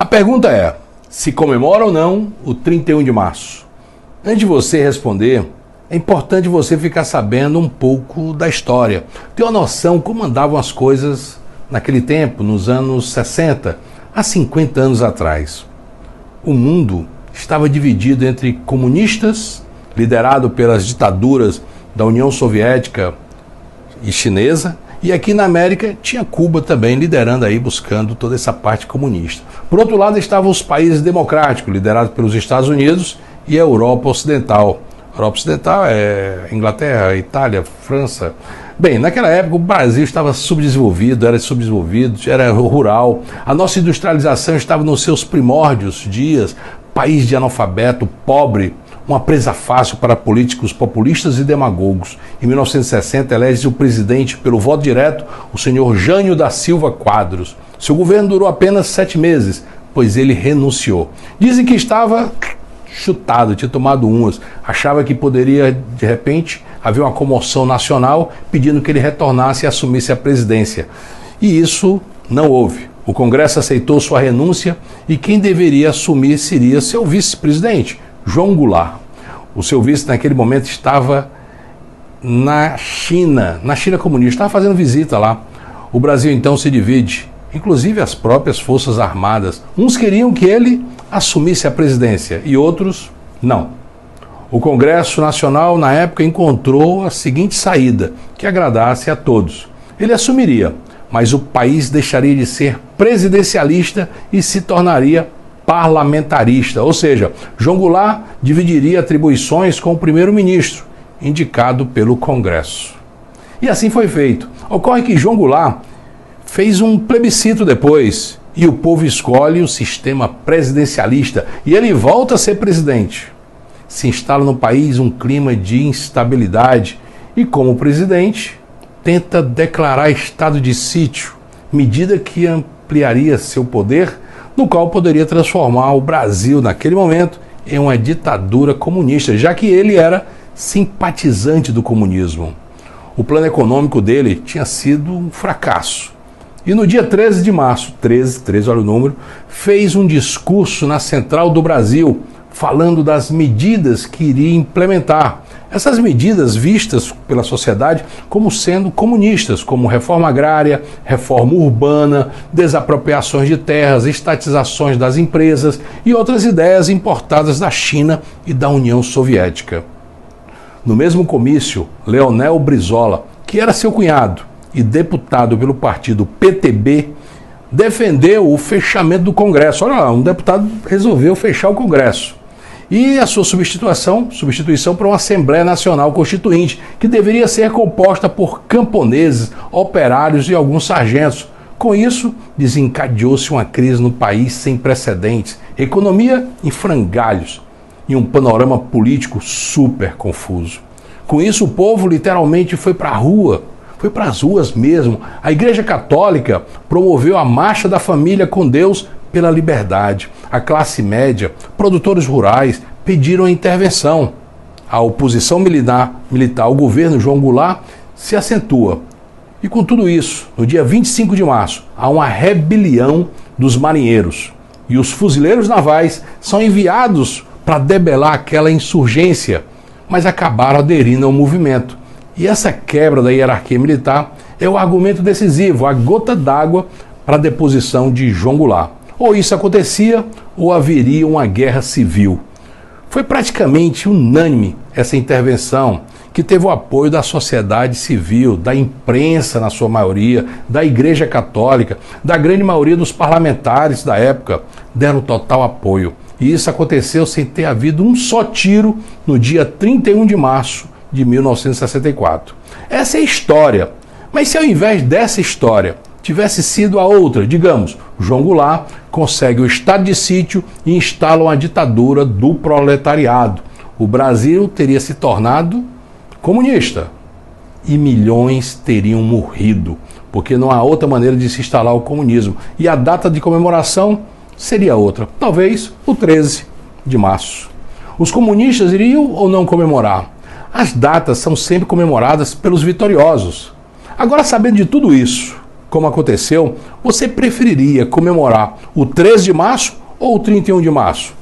pergunta é, se comemora ou não o 31 de março? Antes de você responder, é importante você ficar sabendo um pouco da história, ter uma noção como andavam as coisas naquele tempo, nos anos 60, há 50 anos atrás. O mundo estava dividido entre comunistas, liderado pelas ditaduras da União Soviética e chinesa, e aqui na América tinha Cuba também liderando aí, buscando toda essa parte comunista. Por outro lado estavam os países democráticos, liderados pelos Estados Unidos e a Europa Ocidental. A Europa Ocidental é Inglaterra, Itália, França. Bem, naquela época o Brasil estava subdesenvolvido, era rural. A nossa industrialização estava nos seus primórdios dias, país de analfabeto, pobre, uma presa fácil para políticos populistas e demagogos. Em 1960, elege o presidente pelo voto direto, o senhor Jânio da Silva Quadros. Seu governo durou apenas 7 meses, pois ele renunciou. Dizem que estava chutado, tinha tomado umas, achava que poderia, de repente, haver uma comoção nacional pedindo que ele retornasse e assumisse a presidência. E isso não houve. O Congresso aceitou sua renúncia e quem deveria assumir seria seu vice-presidente, João Goulart. O seu vice naquele momento estava na China comunista, estava fazendo visita lá. O Brasil então se divide, inclusive as próprias Forças Armadas. Uns queriam que ele assumisse a presidência e outros não. O Congresso Nacional na época encontrou a seguinte saída, que agradasse a todos. Ele assumiria, mas o país deixaria de ser presidencialista e se tornaria parlamentarista, ou seja, João Goulart dividiria atribuições com o primeiro-ministro, indicado pelo Congresso. E assim foi feito. Ocorre que João Goulart fez um plebiscito depois, e o povo escolhe o sistema presidencialista, e ele volta a ser presidente. Se instala no país um clima de instabilidade, e como presidente, tenta declarar estado de sítio, medida que ampliaria seu poder, no qual poderia transformar o Brasil, naquele momento, em uma ditadura comunista, já que ele era simpatizante do comunismo. O plano econômico dele tinha sido um fracasso. E no dia 13 de março, 13, olha o número, fez um discurso na Central do Brasil, falando das medidas que iria implementar. Essas medidas vistas pela sociedade como sendo comunistas, como reforma agrária, reforma urbana, desapropriações de terras, estatizações das empresas e outras ideias importadas da China e da União Soviética. No mesmo comício, Leonel Brizola, que era seu cunhado e deputado pelo partido PTB, defendeu o fechamento do Congresso. Olha lá, um deputado resolveu fechar o Congresso. E a sua substituição para uma Assembleia Nacional Constituinte, que deveria ser composta por camponeses, operários e alguns sargentos. Com isso, desencadeou-se uma crise no país sem precedentes, economia em frangalhos e um panorama político super confuso. Com isso, o povo literalmente foi para a rua, foi para as ruas mesmo. A Igreja Católica promoveu a Marcha da Família com Deus pela liberdade. A classe média, produtores rurais, pediram a intervenção. A oposição militar ao governo João Goulart se acentua. E com tudo isso, no dia 25 de março, há uma rebelião dos marinheiros. E os fuzileiros navais são enviados para debelar aquela insurgência, mas acabaram aderindo ao movimento. E essa quebra da hierarquia militar é o argumento decisivo, a gota d'água para a deposição de João Goulart. Ou isso acontecia, ou haveria uma guerra civil. Foi praticamente unânime essa intervenção, que teve o apoio da sociedade civil, da imprensa na sua maioria, da Igreja Católica, da grande maioria dos parlamentares da época, deram total apoio. E isso aconteceu sem ter havido um só tiro no dia 31 de março de 1964. Essa é a história. Mas se ao invés dessa história tivesse sido a outra, digamos, João Goulart consegue o estado de sítio e instala uma ditadura do proletariado, o Brasil teria se tornado comunista e milhões teriam morrido, porque não há outra maneira de se instalar o comunismo. E a data de comemoração seria outra, talvez o 13 de março. Os comunistas iriam ou não comemorar? As datas são sempre comemoradas pelos vitoriosos. Agora, sabendo de tudo isso, como aconteceu, você preferiria comemorar o 13 de março ou o 31 de março?